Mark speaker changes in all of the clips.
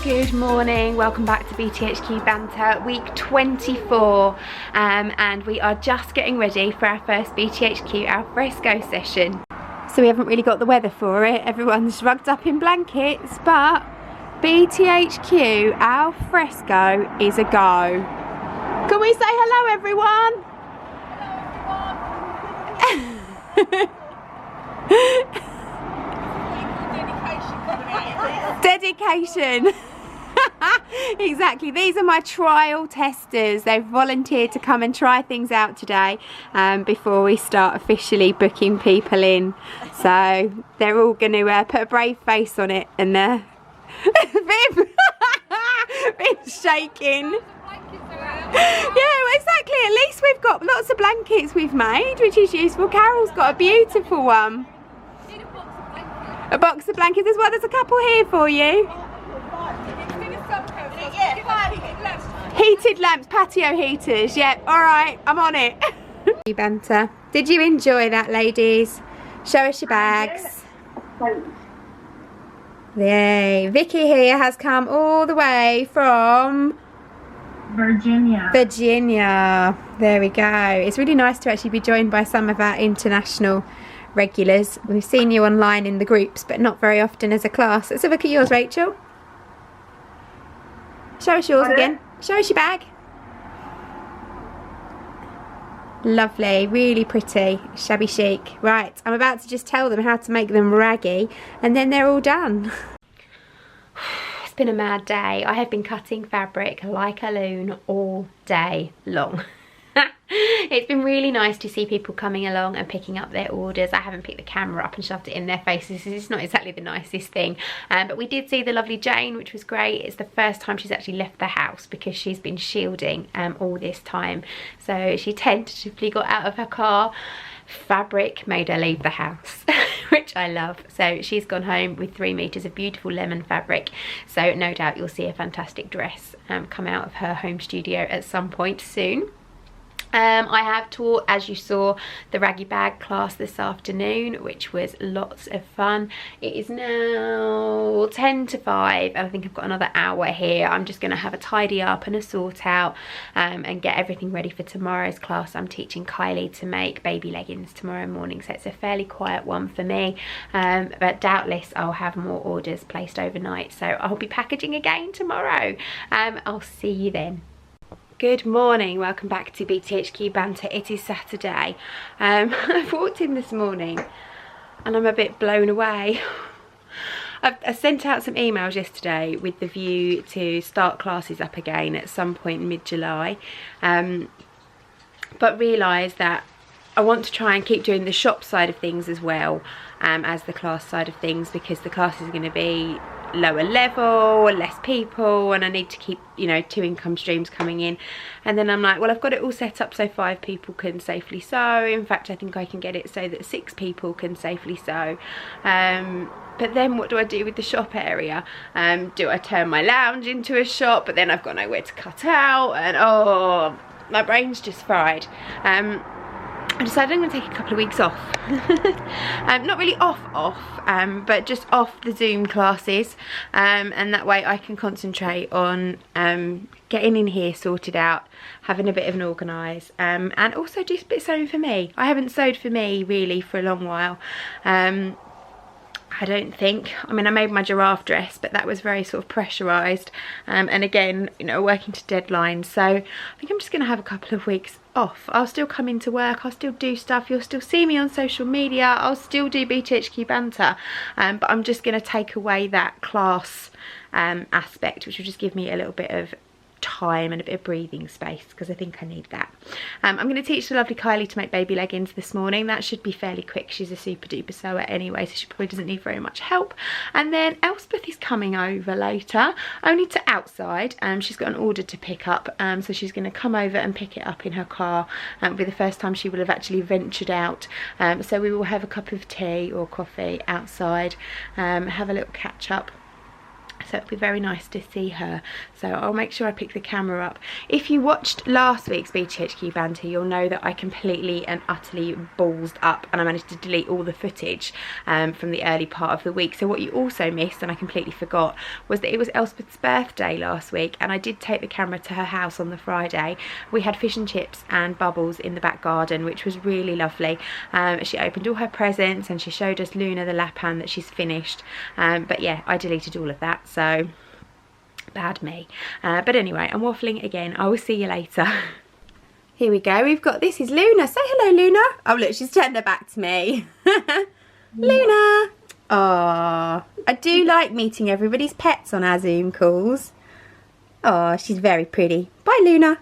Speaker 1: Good morning, welcome back to BTHQ Banter, week 24, and we are just getting ready for our first BTHQ alfresco session. So we haven't really got the weather for it, everyone's rugged up in blankets, but BTHQ alfresco is a go. Can we say hello everyone? Dedication. Exactly, these are my trial testers. They've volunteered to come and try things out today before we start officially booking people in. So they're all going to put a brave face on it, and Viv's shaking. Yeah, exactly, at least we've got lots of blankets we've made, which is useful. Carol's got a beautiful one. A box of blankets as well. There's a couple here for you. Heated lamps, patio heaters. Yep, alright, I'm on it. Banter. Did you enjoy that, ladies? Show us your bags. Yay. Vicky here has come all the way from Virginia. There we go. It's really nice to actually be joined by some of our international regulars. We've seen you online in the groups, but not very often as a class. Let's have a look at yours, Rachel. Show us yours again. Show us your bag. Lovely, really pretty, shabby chic. Right, I'm about to just tell them how to make them raggy, and then they're all done. It's been a mad day. I have been cutting fabric like a loon all day long. It's been really nice to see people coming along and picking up their orders. I haven't picked the camera up and shoved it in their faces. It's not exactly the nicest thing, but we did see the lovely Jane, which was great. It's the first time she's actually left the house because she's been shielding all this time. So she tentatively got out of her car. Fabric made her leave the house, which I love. So she's gone home with 3 meters of beautiful lemon fabric. So no doubt you'll see a fantastic dress come out of her home studio at some point soon. I have taught, as you saw, the raggy bag class this afternoon, which was lots of fun. It is now 10 to 5 and I think I've got another hour here. I'm just going to have a tidy up and a sort out and get everything ready for tomorrow's class. I'm teaching Kylie to make baby leggings tomorrow morning, so it's a fairly quiet one for me, but doubtless I'll have more orders placed overnight, so I'll be packaging again tomorrow. I'll see you then. Good morning, welcome back to BTHQ Banter. It is Saturday. I've walked in this morning and I'm a bit blown away. I sent out some emails yesterday with the view to start classes up again at some point in mid-July, but realised that I want to try and keep doing the shop side of things as well as the class side of things, because the class is going to be lower level, less people, and I need to keep, you know, 2 income streams coming in. And then I'm like, well, I've got it all set up so 5 people can safely sew. In fact, I think I can get it so that 6 people can safely sew. But then what do I do with the shop area? Do I turn my lounge into a shop? But then I've got nowhere to cut out, and oh, my brain's just fried. I decided I'm going to take a couple of weeks off. Not really off, but just off the Zoom classes, and that way I can concentrate on getting in here sorted out, having a bit of an organise, and also just a bit of sewing for me. I haven't sewed for me really for a long while. I don't think, I mean, I made my giraffe dress, but that was very sort of pressurised, and again, you know, working to deadlines. So I think I'm just going to have a couple of weeks off. I'll still come into work, I'll still do stuff, you'll still see me on social media, I'll still do BTHQ Banter, but I'm just going to take away that class aspect, which will just give me a little bit of time and a bit of breathing space, because I think I need that. I'm going to teach the lovely Kylie to make baby leggings this morning. That should be fairly quick. She's a super duper sewer anyway, so she probably doesn't need very much help. And then Elspeth is coming over later, only to outside. She's got an order to pick up, so she's going to come over and pick it up in her car. It'll be the first time she will have actually ventured out, so we will have a cup of tea or coffee outside, have a little catch up. So it'll be very nice to see her. So I'll make sure I pick the camera up. If you watched last week's BTHQ Banter, you'll know that I completely and utterly ballsed up and I managed to delete all the footage from the early part of the week. So what you also missed, and I completely forgot, was that it was Elspeth's birthday last week, and I did take the camera to her house on the Friday. We had fish and chips and bubbles in the back garden, which was really lovely. She opened all her presents and she showed us Luna the Lappan that she's finished. But yeah, I deleted all of that. So bad me. But anyway, I'm waffling again. I will see you later. Here we go. We've got, this is Luna. Say hello, Luna. Oh look, she's turned her back to me. Luna. Oh, I do like meeting everybody's pets on our Zoom calls. Oh, she's very pretty. Bye, Luna.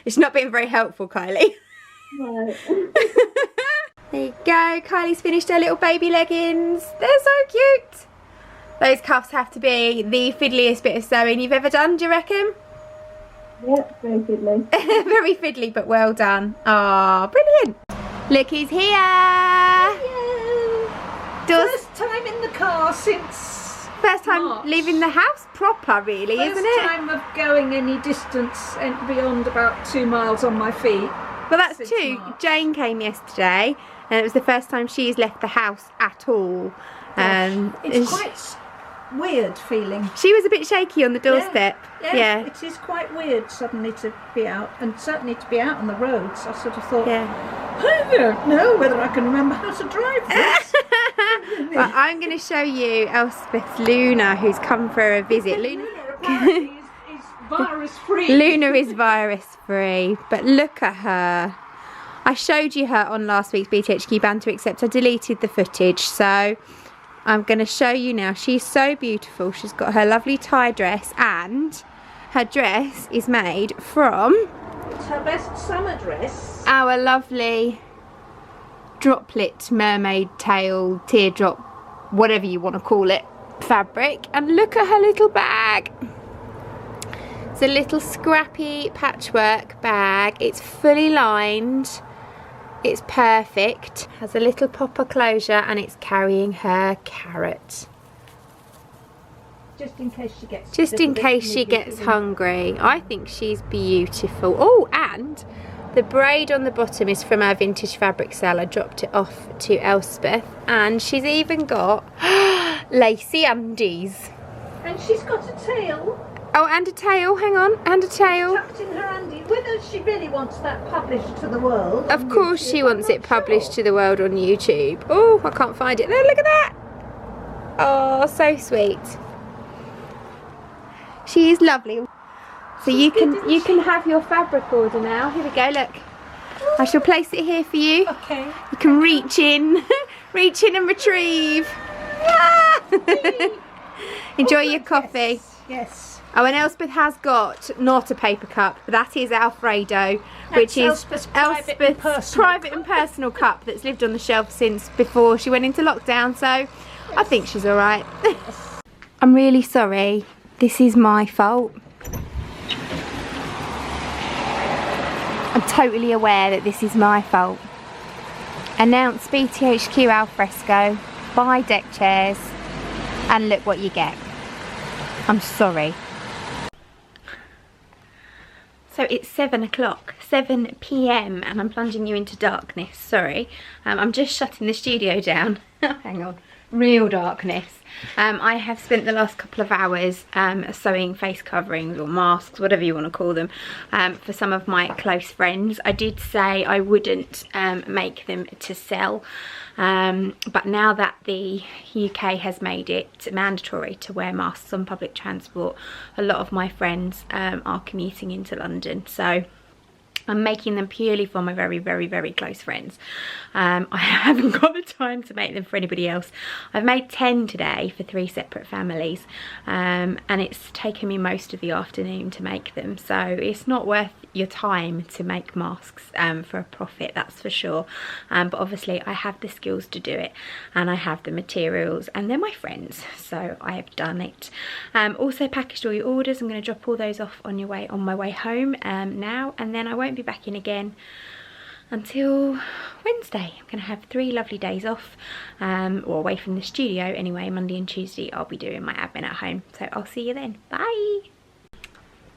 Speaker 1: It's not been very helpful, Kylie. No. There you go. Kylie's finished her little baby leggings. They're so cute. Those cuffs have to be the fiddliest bit of sewing you've ever done, do you reckon?
Speaker 2: Yep, very fiddly.
Speaker 1: Very fiddly, but well done. Oh, brilliant. Look who's here.
Speaker 2: First time in the car since
Speaker 1: First time
Speaker 2: March.
Speaker 1: leaving the house proper, really, isn't it?
Speaker 2: First time of going any distance and beyond about 2 miles on my feet.
Speaker 1: Well, that's true. Jane came yesterday, and it was the first time she's left the house at all.
Speaker 2: It's quite weird feeling.
Speaker 1: She was a bit shaky on the doorstep.
Speaker 2: Yeah, it is quite weird suddenly to be out, and certainly to be out on the roads. I sort of thought, I don't know whether I can remember how to drive this.
Speaker 1: Well, I'm going to show you Elspeth's Luna, who's come for a visit.
Speaker 2: Luna apparently is virus-free.
Speaker 1: Luna is virus-free, but look at her. I showed you her on last week's BTHQ Banter, except I deleted the footage, so I'm going to show you now. She's so beautiful. She's got her lovely tie dress, and her dress is made from...
Speaker 2: It's her best summer dress.
Speaker 1: Our lovely droplet, mermaid tail, teardrop, whatever you want to call it, fabric. And look at her little bag. It's a little scrappy patchwork bag. It's fully lined. It's perfect. Has a little popper closure, and it's carrying her carrot.
Speaker 2: Just in case she gets...
Speaker 1: Just in case she gets hungry. I think she's beautiful. Oh, and the braid on the bottom is from our vintage fabric sale. I dropped it off to Elspeth, and she's even got lacy undies.
Speaker 2: And she's got a tail.
Speaker 1: Oh, and a tail, hang on, and a tail.
Speaker 2: Tucked in her undie. Whether she really wants that published to the world.
Speaker 1: Of course she wants it published to the world on YouTube. Oh, I can't find it. No, look at that. Oh, so sweet. She is lovely. So you can have your fabric order now. Here we go, look. I shall place it here for you.
Speaker 2: Okay.
Speaker 1: You can reach in and retrieve. Enjoy your coffee.
Speaker 2: Yes.
Speaker 1: Oh, and Elspeth has got not a paper cup, but that is Alfredo, which is
Speaker 2: Elspeth's
Speaker 1: private and personal cup that's lived on the shelf since before she went into lockdown, so I think she's all right. I'm really sorry. This is my fault. I'm totally aware that this is my fault. Announce BTHQ Alfresco, buy deck chairs, and look what you get. I'm sorry. So it's 7 o'clock, 7 PM, and I'm plunging you into darkness, sorry. I'm just shutting the studio down. Hang on, real darkness. I have spent the last couple of hours sewing face coverings or masks, whatever you want to call them, for some of my close friends. I did say I wouldn't make them to sell, but now that the UK has made it mandatory to wear masks on public transport, a lot of my friends are commuting into London, so I'm making them purely for my very, very, very close friends. I haven't got the time to make them for anybody else. I've made 10 today for 3 separate families, and it's taken me most of the afternoon to make them, so it's not worth your time to make masks for a profit, that's for sure. But obviously I have the skills to do it, and I have the materials, and they're my friends, so I have done it. Also packaged all your orders. I'm going to drop all those off on my way home now, and then I won't be back in again until Wednesday. I'm going to have 3 lovely days off, or away from the studio anyway. Monday and Tuesday I'll be doing my admin at home, so I'll see you then. Bye!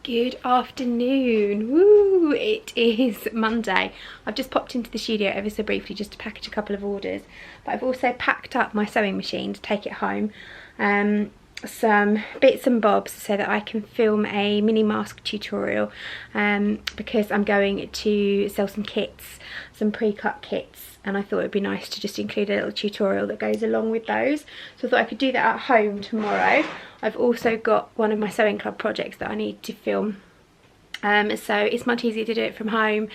Speaker 1: Good afternoon. Woo! It is Monday. I've just popped into the studio ever so briefly just to package a couple of orders, but I've also packed up my sewing machine to take it home. Some bits and bobs so that I can film a mini mask tutorial, because I'm going to sell some kits, some pre-cut kits, and I thought it'd be nice to just include a little tutorial that goes along with those. So I thought I could do that at home tomorrow. I've also got one of my sewing club projects that I need to film, so it's much easier to do it from home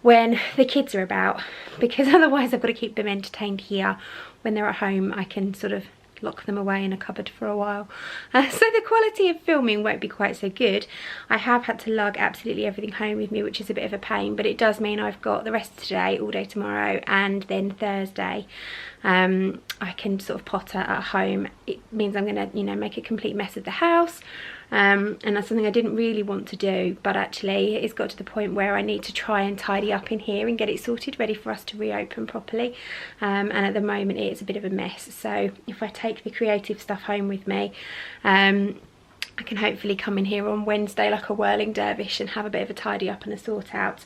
Speaker 1: when the kids are about, because otherwise I've got to keep them entertained here. When they're at home I can sort of lock them away in a cupboard for a while, so the quality of filming won't be quite so good. I have had to lug absolutely everything home with me, which is a bit of a pain, but it does mean I've got the rest of today, all day tomorrow, and then Thursday I can sort of potter at home. It means I'm gonna, you know, make a complete mess of the house, and that's something I didn't really want to do, but actually it's got to the point where I need to try and tidy up in here and get it sorted, ready for us to reopen properly, and at the moment it's a bit of a mess. So if I take the creative stuff home with me, I can hopefully come in here on Wednesday like a whirling dervish and have a bit of a tidy up and a sort out.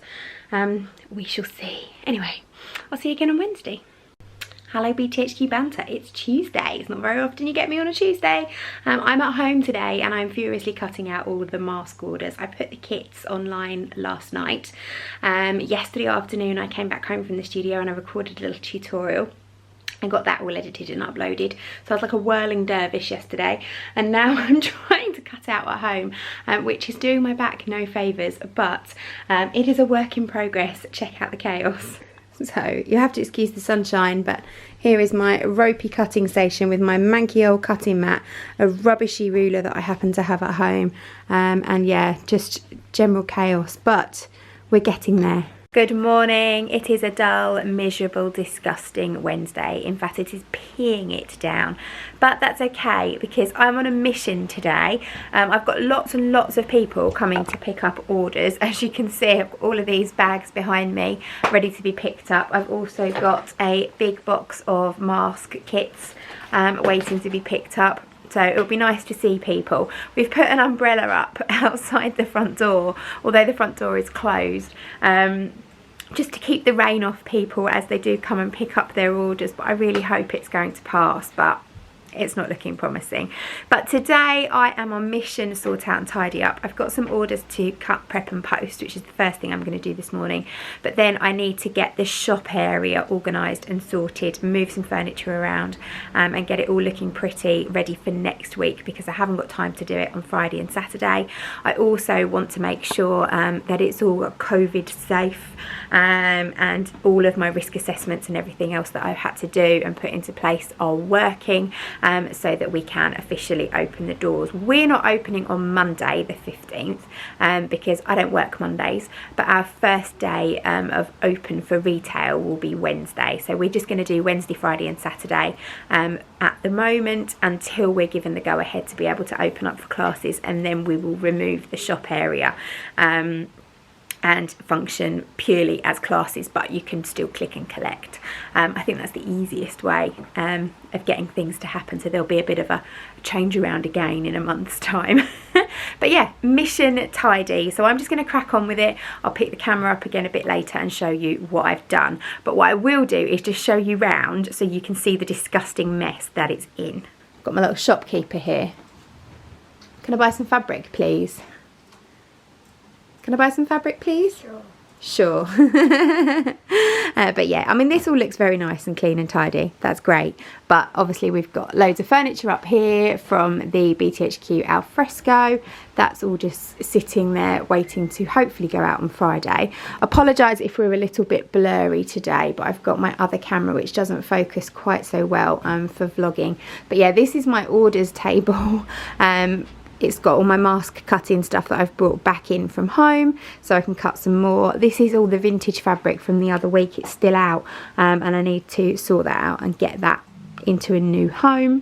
Speaker 1: We shall see. Anyway, I'll see you again on Wednesday. Hello BTHQ Banter, it's Tuesday. It's not very often you get me on a Tuesday. I'm at home today and I'm furiously cutting out all of the mask orders. I put the kits online last night. Yesterday afternoon I came back home from the studio and I recorded a little tutorial and got that all edited and uploaded. So I was like a whirling dervish yesterday, and now I'm trying to cut out at home, which is doing my back no favours, but it is a work in progress. Check out the chaos. So you have to excuse the sunshine, but here is my ropey cutting station with my manky old cutting mat, a rubbishy ruler that I happen to have at home, and yeah, just general chaos, but we're getting there. Good morning. It is a dull, miserable, disgusting Wednesday. In fact, it is peeing it down, but that's okay because I'm on a mission today. I've got lots and lots of people coming to pick up orders. As you can see, I've got all of these bags behind me ready to be picked up. I've also got a big box of mask kits waiting to be picked up. So it'll be nice to see people. We've put an umbrella up outside the front door, although the front door is closed, just to keep the rain off people as they do come and pick up their orders. But I really hope it's going to pass, but it's not looking promising. But today I am on mission to sort out and tidy up. I've got some orders to cut, prep and post, which is the first thing I'm going to do this morning. But then I need to get the shop area organised and sorted, move some furniture around, and get it all looking pretty, ready for next week, because I haven't got time to do it on Friday and Saturday. I also want to make sure that it's all COVID safe, and all of my risk assessments and everything else that I've had to do and put into place are working, so that we can officially open the doors. We're not opening on Monday the 15th, because I don't work Mondays, but our first day of open for retail will be Wednesday. So we're just going to do Wednesday, Friday and Saturday at the moment until we're given the go ahead to be able to open up for classes, and then we will remove the shop area and function purely as classes, but you can still click and collect. I think that's the easiest way of getting things to happen, so there'll be a bit of a change around again in a month's time. But yeah, mission tidy. So I'm just going to crack on with it. I'll pick the camera up again a bit later and show you what I've done. But what I will do is just show you round so you can see the disgusting mess that it's in. Got my little shopkeeper here. Can I buy some fabric, please? Can I buy some fabric, please? Sure. But yeah, I mean, this all looks very nice and clean and tidy. That's great. But obviously we've got loads of furniture up here from the BTHQ alfresco. That's all just sitting there waiting to hopefully go out on Friday. Apologise if we're a little bit blurry today, but I've got my other camera which doesn't focus quite so well for vlogging. But yeah, this is my orders table. It's got all my mask cutting stuff that I've brought back in from home, so I can cut some more. This is all the vintage fabric from the other week. It's still out, and I need to sort that out and get that into a new home.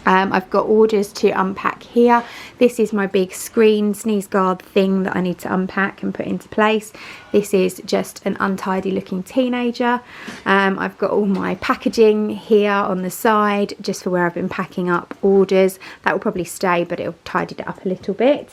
Speaker 1: I've got orders to unpack here. This is my big screen sneeze guard thing that I need to unpack and put into place. This is just an untidy looking teenager. I've got all my packaging here on the side just for where I've been packing up orders. That will probably stay, but it'll tidy it up a little bit.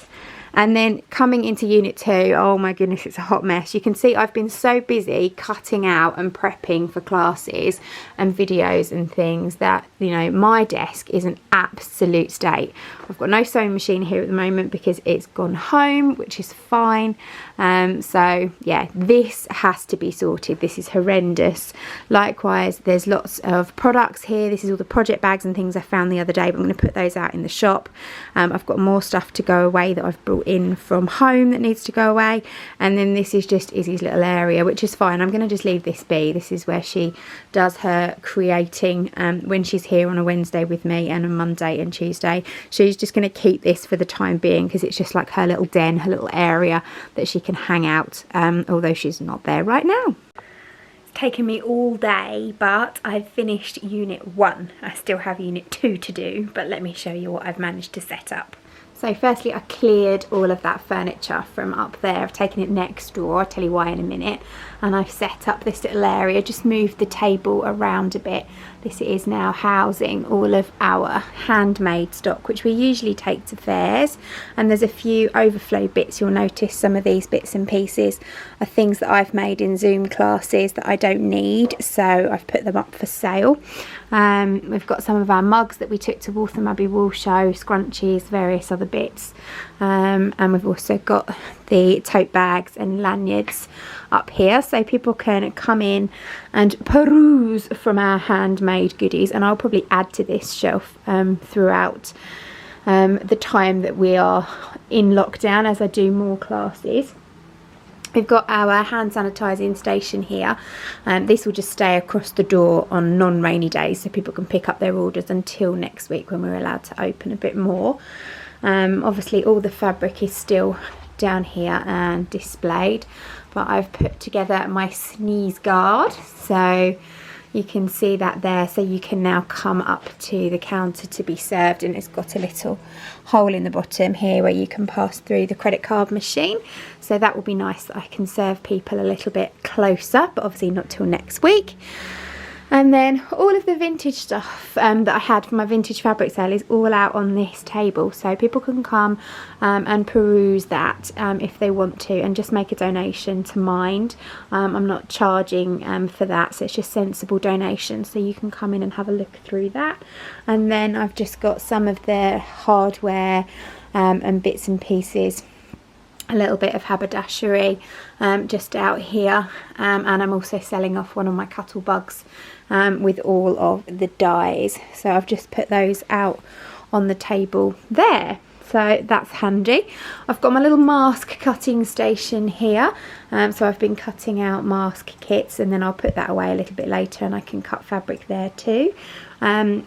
Speaker 1: And then coming into unit 2, oh my goodness, it's a hot mess. You can see I've been so busy cutting out and prepping for classes and videos and things that, you know, my desk is an absolute state. I've got no sewing machine here at the moment because it's gone home, which is fine. So yeah, this has to be sorted. This is horrendous. Likewise, there's lots of products here. This is all the project bags and things I found the other day, but I'm going to put those out in the shop. I've got more stuff to go away that I've brought in from home that needs to go away, and then this is just Izzy's little area, which is fine. I'm going to just leave this be. This is where she does her creating when she's here on a Wednesday with me, and a Monday and Tuesday. She's just going to keep this for the time being because it's just like her little den, her little area that she can hang out, although she's not there right now. It's taken me all day, but I've finished unit 1. I still have unit 2 to do, but let me show you what I've managed to set up. So firstly, I cleared all of that furniture from up there. I've taken it next door, I'll tell you why in a minute. And I've set up this little area, just moved the table around a bit. This is now housing all of our handmade stock, which we usually take to fairs. And there's a few overflow bits. You'll notice some of these bits and pieces are things that I've made in Zoom classes that I don't need, so I've put them up for sale. We've got some of our mugs that we took to Waltham Abbey Wool Show, scrunchies, various other bits. And we've also got the tote bags and lanyards up here, so people can come in and peruse from our handmade goodies. And I'll probably add to this shelf throughout the time that we are in lockdown as I do more classes. We've got our hand sanitising station here. This will just stay across the door on non-rainy days, so people can pick up their orders until next week when we're allowed to open a bit more. Obviously all the fabric is still down here and displayed, but I've put together my sneeze guard, so you can see that there. So you can now come up to the counter to be served, and it's got a little hole in the bottom here where you can pass through the credit card machine. So that will be nice that I can serve people a little bit closer, but obviously not till next week. And then all of the vintage stuff that I had for my vintage fabric sale is all out on this table, so people can come and peruse that if they want to, and just make a donation to Mind. I'm not charging for that, so it's just sensible donation, so you can come in and have a look through that. And then I've just got some of their hardware and bits and pieces, a little bit of haberdashery just out here, and I'm also selling off one of my cuttle bugs with all of the dies, so I've just put those out on the table there, so that's handy. I've got my little mask cutting station here, so I've been cutting out mask kits, and then I'll put that away a little bit later and I can cut fabric there too.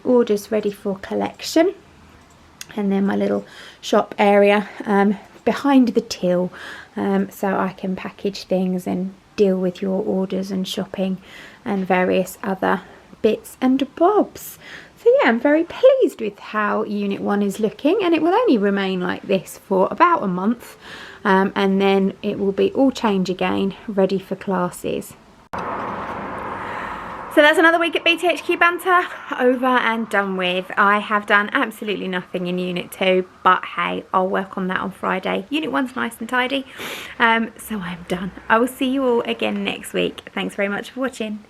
Speaker 1: Orders ready for collection, and then my little shop area behind the till, so I can package things and deal with your orders and shopping and various other bits and bobs. So yeah, I'm very pleased with how Unit 1 is looking, and it will only remain like this for about a month, and then it will be all change again, ready for classes. So that's another week at BTHQ Banter over and done with. I have done absolutely nothing in Unit 2, but hey, I'll work on that on Friday. Unit 1's nice and tidy, so I'm done. I will see you all again next week. Thanks very much for watching.